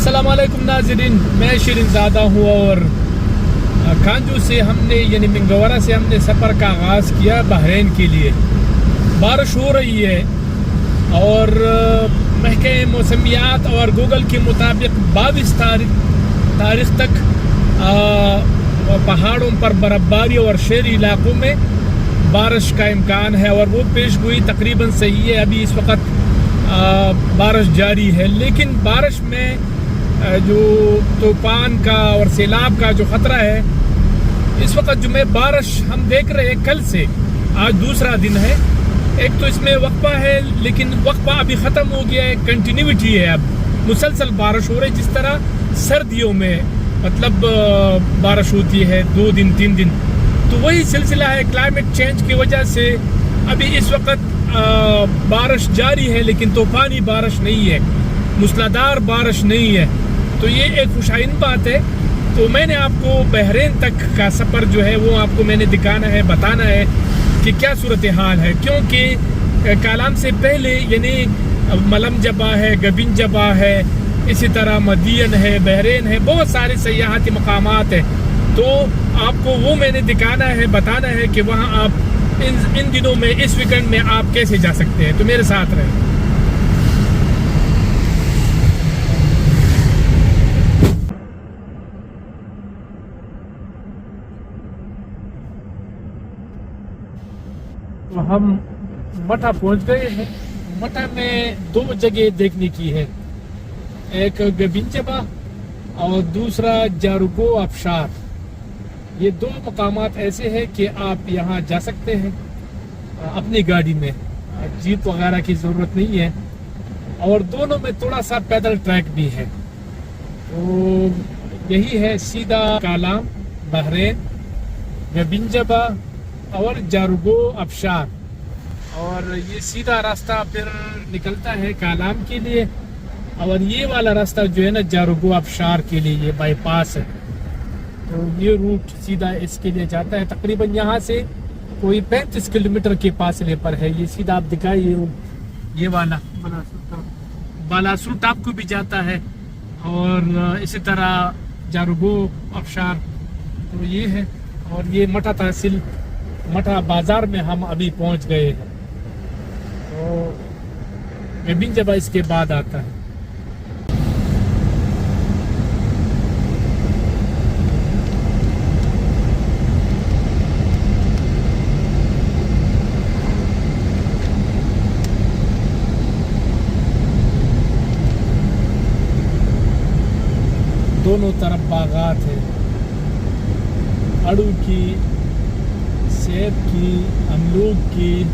السلام علیکم ناظرین، میں شیرین زادہ ہوں اور کانجو سے ہم نے یعنی منگورہ سے ہم نے سفر کا آغاز کیا بحرین کے لیے۔ بارش ہو رہی ہے اور محکمہ موسمیات اور گوگل کے مطابق 22 تاریخ تک پہاڑوں پر برف باری اور شہری علاقوں میں بارش کا امکان ہے، اور وہ پیش گوئی تقریباً صحیح ہے۔ ابھی اس وقت بارش جاری ہے، لیکن بارش میں جو طوفان کا اور سیلاب کا جو خطرہ ہے، اس وقت جو میں بارش ہم دیکھ رہے ہیں کل سے آج دوسرا دن ہے۔ ایک تو اس میں وقفہ ہے، لیکن وقفہ ابھی ختم ہو گیا ہے، کنٹینیوٹی ہے، اب مسلسل بارش ہو رہی ہے، جس طرح سردیوں میں مطلب بارش ہوتی ہے 2 دن 3 دن، تو وہی سلسلہ ہے۔ کلائمیٹ چینج کی وجہ سے ابھی اس وقت بارش جاری ہے، لیکن طوفانی بارش نہیں ہے، موسلادھار بارش نہیں ہے، تو یہ ایک خوشائن بات ہے۔ تو میں نے آپ کو بحرین تک کا سفر جو ہے وہ آپ کو میں نے دکھانا ہے، بتانا ہے کہ کیا صورتحال ہے، کیونکہ کالام سے پہلے یعنی ملم جبا ہے، گبن جبا ہے، اسی طرح مدین ہے، بحرین ہے، بہت سارے سیاحتی مقامات ہیں، تو آپ کو وہ میں نے دکھانا ہے، بتانا ہے کہ وہاں آپ ان دنوں میں اس ویکنڈ میں آپ کیسے جا سکتے ہیں، تو میرے ساتھ رہیں۔ تو ہم مٹا پہنچ گئے ہیں۔ مٹا میں 2 جگہ دیکھنے کی ہے، ایک گبن جبا اور دوسرا جاروگو آبشار۔ یہ 2 مقامات ایسے ہیں کہ آپ یہاں جا سکتے ہیں اپنی گاڑی میں، جیپ وغیرہ کی ضرورت نہیں ہے، اور دونوں میں تھوڑا سا پیدل ٹریک بھی ہے۔ تو یہی ہے سیدھا کالام، بحرین، گبن جبا اور جاروگو آبشار، اور یہ سیدھا راستہ پھر نکلتا ہے کالام کے لیے، اور یہ والا راستہ جو ہے نا جاروگو آبشار کے لیے، یہ بائی پاس ہے، تو یہ روٹ سیدھا اس کے لیے جاتا ہے۔ تقریباً یہاں سے کوئی 35 کلومیٹر کے فاصلے پر ہے۔ یہ سیدھا آپ دکھائیے، یہ والا بالاسر ٹاپ کو بھی جاتا ہے، اور اسی طرح جاروگو آبشار، تو یہ ہے۔ اور یہ مٹا تحصیل، مٹا بازار میں ہم ابھی پہنچ گئے ہیں، تو گبن جبا اس کے بعد آتا ہے۔ دونوں طرف باغات ہیں، اڑو کی، سیب کی، امرود کی۔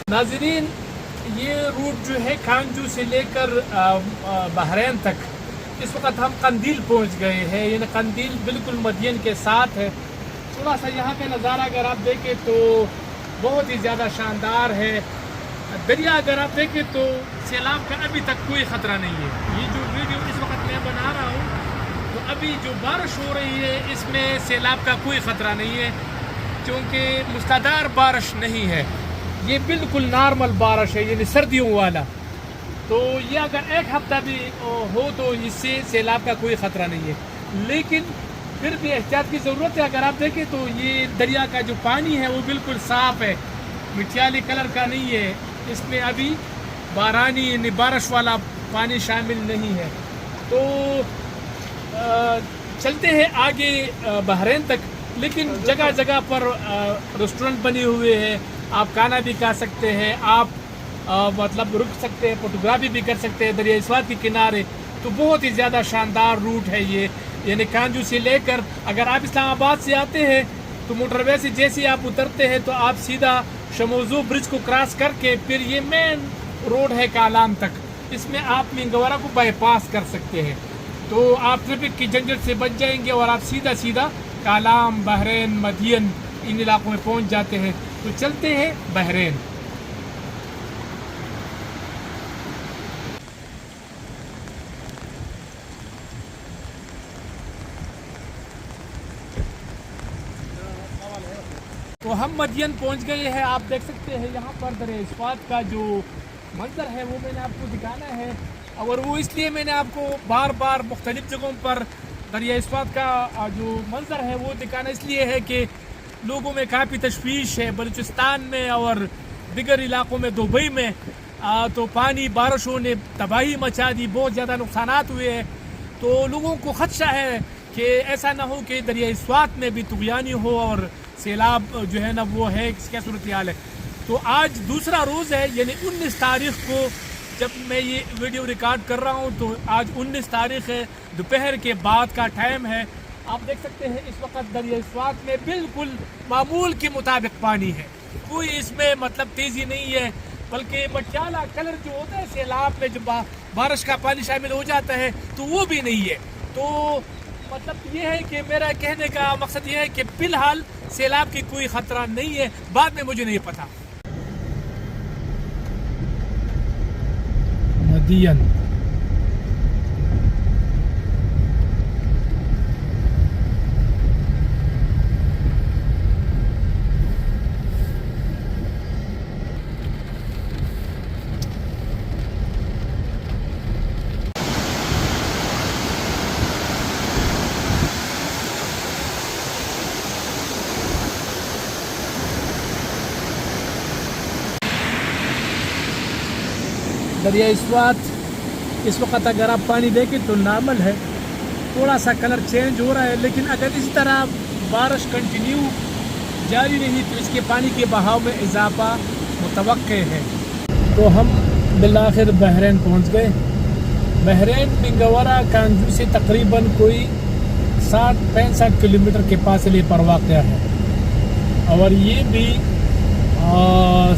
ناظرین، یہ روٹ جو ہے کانجو سے لے کر بحرین تک، اس وقت ہم قندیل پہنچ گئے ہیں، یعنی قندیل بالکل مدین کے ساتھ ہے۔ تھوڑا سا یہاں کا نظارہ اگر آپ دیکھیں تو بہت ہی زیادہ شاندار ہے۔ دریا اگر آپ دیکھیں تو سیلاب کا ابھی تک کوئی خطرہ نہیں ہے۔ یہ جو ویڈیو اس وقت میں بنا رہا ہوں، تو ابھی جو بارش ہو رہی ہے اس میں سیلاب کا کوئی خطرہ نہیں ہے، کیونکہ موسلادھار بارش نہیں ہے، یہ بالکل نارمل بارش ہے، یعنی سردیوں والا۔ تو یہ اگر 1 ہفتہ بھی ہو تو اس سے سیلاب کا کوئی خطرہ نہیں ہے، لیکن پھر بھی احتیاط کی ضرورت ہے۔ اگر آپ دیکھیں تو یہ دریا کا جو پانی ہے وہ بالکل صاف ہے، مٹیالی کلر کا نہیں ہے، اس میں ابھی بارانی یعنی بارش والا پانی شامل نہیں ہے۔ تو چلتے ہیں آگے بحرین تک، لیکن جگہ جگہ پر ریسٹورنٹ بنے ہوئے ہیں، آپ کھانا بھی کھا سکتے ہیں، آپ مطلب رک سکتے ہیں، فوٹوگرافی بھی کر سکتے ہیں دریائے سوات کے کنارے۔ تو بہت ہی زیادہ شاندار روٹ ہے یہ، یعنی کانجو سے لے کر اگر آپ اسلام آباد سے آتے ہیں تو موٹر وے سے جیسے آپ اترتے ہیں تو آپ سیدھا شموزو برج کو کراس کر کے پھر یہ مین روڈ ہے کالام تک، اس میں آپ منگورہ کو بائی پاس کر سکتے ہیں۔ تو آپ ٹریفک کی جھنجھٹ سے بچ جائیں گے اور آپ سیدھا سیدھا کالام، بحرین، مدین ان علاقوں میں پہنچ جاتے ہیں. تو چلتے ہیں بحرین. تو ہم مدین پہنچ گئے ہیں. آپ دیکھ سکتے ہیں یہاں پر دریائے صفات کا جو منظر ہے وہ میں نے آپ کو دکھانا ہے. اور وہ اس لیے میں نے آپ کو بار بار مختلف جگہوں پر دریائے صفات کا جو منظر ہے وہ دکھانا اس لیے ہے کہ لوگوں میں کافی تشویش ہے. بلوچستان میں اور دیگر علاقوں میں، دبئی میں تو پانی، بارشوں نے تباہی مچا دی، بہت زیادہ نقصانات ہوئے ہیں. تو لوگوں کو خدشہ ہے کہ ایسا نہ ہو کہ دریائے صفات میں بھی طغیانی ہو اور سیلاب جو ہے نا وہ ہے کیا صورتحال ہے. تو آج دوسرا روز ہے، یعنی 19 تاریخ کو جب میں یہ ویڈیو ریکارڈ کر رہا ہوں تو آج 19 تاریخ ہے، دوپہر کے بعد کا ٹائم ہے. آپ دیکھ سکتے ہیں اس وقت دریائے صفات میں بالکل معمول کے مطابق پانی ہے. کوئی اس میں مطلب تیزی نہیں ہے، بلکہ مٹیالہ کلر جو ہوتا ہے سیلاب میں جب بارش کا پانی شامل ہو جاتا ہے تو وہ بھی نہیں ہے. تو مطلب یہ ہے کہ میرا کہنے کا مقصد یہ ہے کہ فی الحال سیلاب کی کوئی خطرہ نہیں ہے. بعد میں مجھے نہیں پتا. مدین دریائے صفات اس وقت اگر آپ پانی دیکھیں تو نارمل ہے، تھوڑا سا کلر چینج ہو رہا ہے، لیکن اگر اسی طرح بارش کنٹینیو جاری رہی تو اس کے پانی کے بہاؤ میں اضافہ متوقع ہے. تو ہم بالآخر بحرین پہنچ گئے. بحرین منگورہ کانجو سے تقریباً کوئی 60-65 کلومیٹر کے فاصلے پر واقع ہے، اور یہ بھی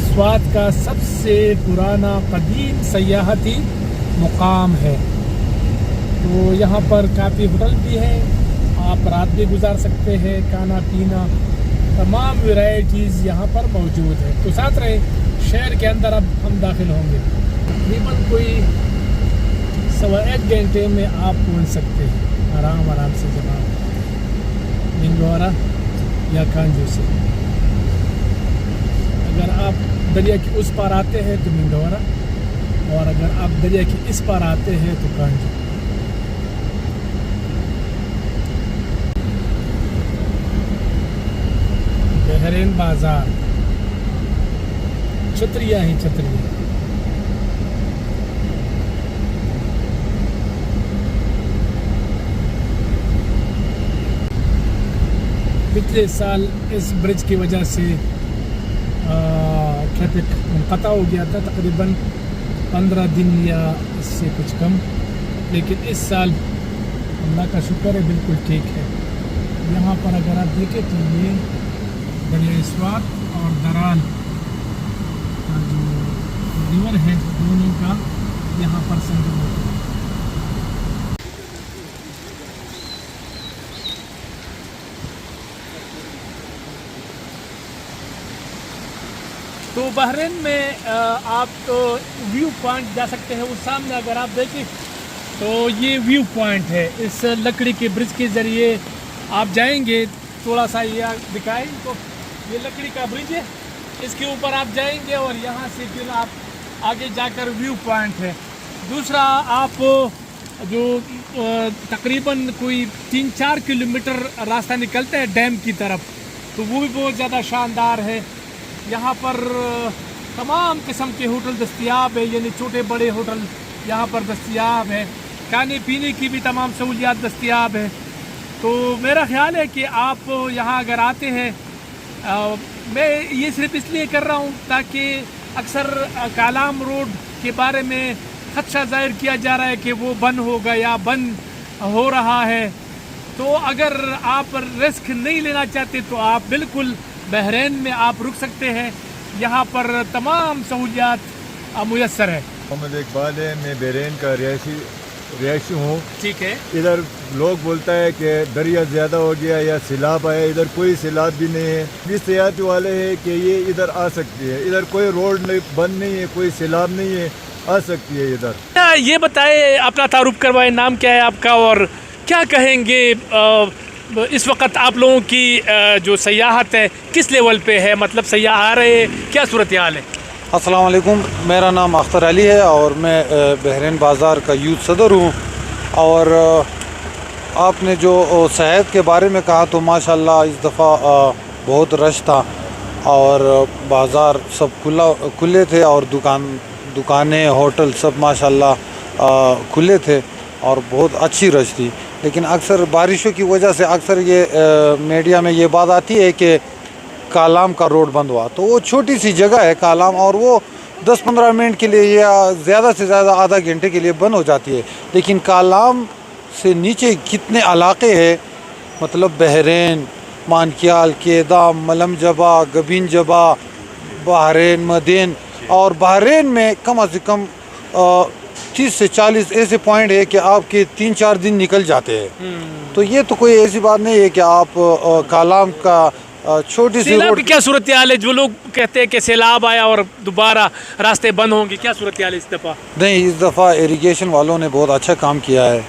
صفات کا سب سے پرانا قدیم سیاحتی مقام ہے. تو یہاں پر کافی ہوٹل بھی ہیں، آپ رات بھی گزار سکتے ہیں. کھانا پینا تمام ویرائٹیز یہاں پر موجود ہے. تو ساتھ رہے شہر کے اندر اب ہم داخل ہوں گے. تقریباً کوئی 1.25 گھنٹے میں آپ پہنچ سکتے ہیں آرام سے جناب منگورہ یا کانجو سے. اگر آپ دریا کی اس پار آتے ہیں تو منگورہ، اور اگر آپ دریا کی اس پار آتے ہیں تو کانجو. بحرین بازار، چھتریاں ہیں چھتریاں. پچھلے سال اس برج کی وجہ سے ٹریفک منقطع ہو گیا تھا، تقریباً 15 دن یا اس سے کچھ کم، لیکن اس سال اللہ کا شکر ہے بالکل ٹھیک ہے. یہاں پر اگر آپ دیکھیں تو یہ دریائے صفات اور دران کا جو ریور ہے دونوں کا یہاں پر سنگم ہوتا ہے. تو بحرین میں آپ تو ویو پوائنٹ جا سکتے ہیں. وہ سامنے اگر آپ دیکھیں تو یہ ویو پوائنٹ ہے. اس لکڑی کے برج کے ذریعے آپ جائیں گے. تھوڑا سا یہ دکھائیں تو یہ لکڑی کا برج ہے، اس کے اوپر آپ جائیں گے اور یہاں سے پھر آپ آگے جا کر ویو پوائنٹ ہے. دوسرا آپ جو تقریباً کوئی 3-4 کلومیٹر راستہ نکلتا ہے ڈیم کی طرف، تو وہ بھی بہت زیادہ شاندار ہے. یہاں پر تمام قسم کے ہوٹل دستیاب ہے، یعنی چھوٹے بڑے ہوٹل یہاں پر دستیاب ہے. کھانے پینے کی بھی تمام سہولیات دستیاب ہے. تو میرا خیال ہے کہ آپ یہاں اگر آتے ہیں، میں یہ صرف اس لیے کر رہا ہوں تاکہ اکثر کالام روڈ کے بارے میں خدشہ ظاہر کیا جا رہا ہے کہ وہ بند ہوگا یا بند ہو رہا ہے. تو اگر آپ رسک نہیں لینا چاہتے تو آپ بالکل بحرین میں آپ رک سکتے ہیں. یہاں پر تمام سہولیات میسر ہے. محمد اقبال ہے، میں بحرین کا رہائشی رہائشی ہوں. ٹھیک ہے. ادھر لوگ بولتا ہے کہ دریا زیادہ ہو گیا یا سیلاب آیا. ادھر کوئی سیلاب بھی نہیں ہے. بھی سیاحت والے ہیں کہ یہ ادھر آ سکتی ہے. ادھر کوئی روڈ بند نہیں ہے, کوئی سیلاب نہیں ہے, آ سکتی ہے ادھر. یہ بتائے, اپنا تعارف کروائے, نام کیا ہے آپ کا اور کیا کہیں گے اس وقت آپ لوگوں کی جو سیاحت ہے کس لیول پہ ہے؟ مطلب سیاح آ رہے ہیں, کیا صورتحال ہے؟ السلام علیکم, میرا نام اختر علی ہے اور میں بحرین بازار کا یوتھ صدر ہوں. اور آپ نے جو صحت کے بارے میں کہا تو ماشاءاللہ اس دفعہ بہت رش تھا اور بازار سب کھلے تھے اور دکانیں ہوٹل سب ماشاءاللہ کھلے تھے اور بہت اچھی رش تھی. لیکن اکثر بارشوں کی وجہ سے اکثر یہ میڈیا میں یہ بات آتی ہے کہ کالام کا روڈ بند ہوا. تو وہ چھوٹی سی جگہ ہے کالام اور وہ 10-15 منٹ کے لیے یا زیادہ سے زیادہ آدھا گھنٹے کے لیے بند ہو جاتی ہے. لیکن کالام سے نیچے کتنے علاقے ہیں, مطلب بحرین, مانکیال, کیدام, ملم جبا, گبین جبا, بحرین مدین, اور بحرین میں کم از کم 30 سے 40 ایسے پوائنٹ ہے کہ آپ کے 3-4 دن نکل جاتے ہیں. تو یہ تو کوئی ایسی بات نہیں ہے کہ آپ کالام کا چھوٹی سی سیلاب کی کیا صورتحال ہے؟ جو لوگ کہتے ہیں کہ سیلاب آیا اور دوبارہ راستے بند ہوں گے, کیا صورتحال ہے اس دفعہ؟ نہیں, اس دفعہ اریگیشن والوں نے بہت اچھا کام کیا ہے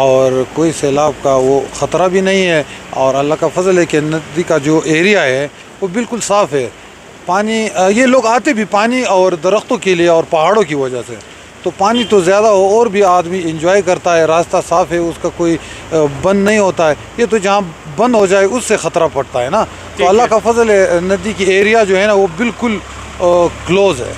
اور کوئی سیلاب کا وہ خطرہ بھی نہیں ہے. اور اللہ کا فضل ہے کہ ندی کا جو ایریا ہے وہ بالکل صاف ہے. پانی یہ لوگ آتے بھی پانی اور درختوں کے لیے اور پہاڑوں کی وجہ سے, تو پانی تو زیادہ ہو اور بھی آدمی انجوائے کرتا ہے. راستہ صاف ہے, اس کا کوئی بند نہیں ہوتا ہے. یہ تو جہاں بند ہو جائے اس سے خطرہ پڑتا ہے نا. تو اللہ کا فضل ہے, ندی کی ایریا جو ہے نا وہ بالکل کلوز ہے.